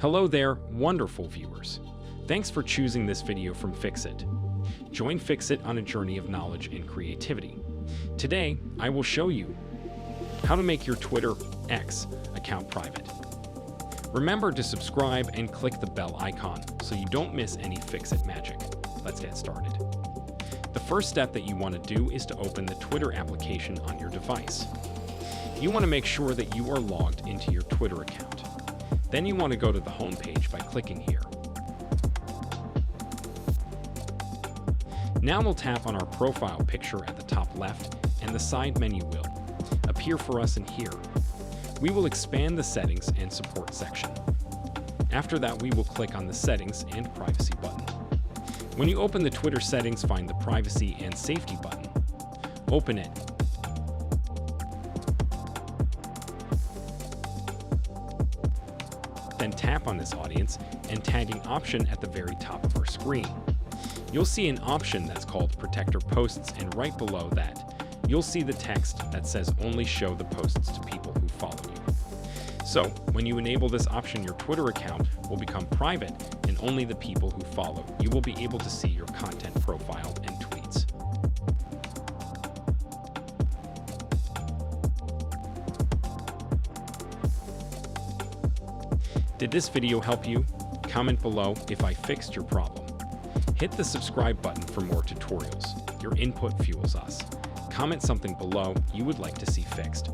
Hello there, wonderful viewers. Thanks for choosing this video from Fixit. Join Fixit on a journey of knowledge and creativity. Today, I will show you how to make your Twitter X account private. Remember to subscribe and click the bell icon so you don't miss any Fixit magic. Let's get started. The first step that you want to do is to open the Twitter application on your device. You want to make sure that you are logged into your Twitter account. Then you want to go to the home page by clicking here. Now we'll tap on our profile picture at the top left, and the side menu will appear for us in here. We will expand the settings and support section. After that, we will click on the settings and privacy button. When you open the Twitter settings, find the privacy and safety button. Open it. Then tap on this audience and tagging option at the very top of our screen. You'll see an option that's called Protector Posts, and right below that, you'll see the text that says only show the posts to people who follow you. So, when you enable this option, your Twitter account will become private and only the people who follow you will be able to see your content profile and tweets. Did this video help you? Comment below if I fixed your problem. Hit the subscribe button for more tutorials. Your input fuels us. Comment something below you would like to see fixed.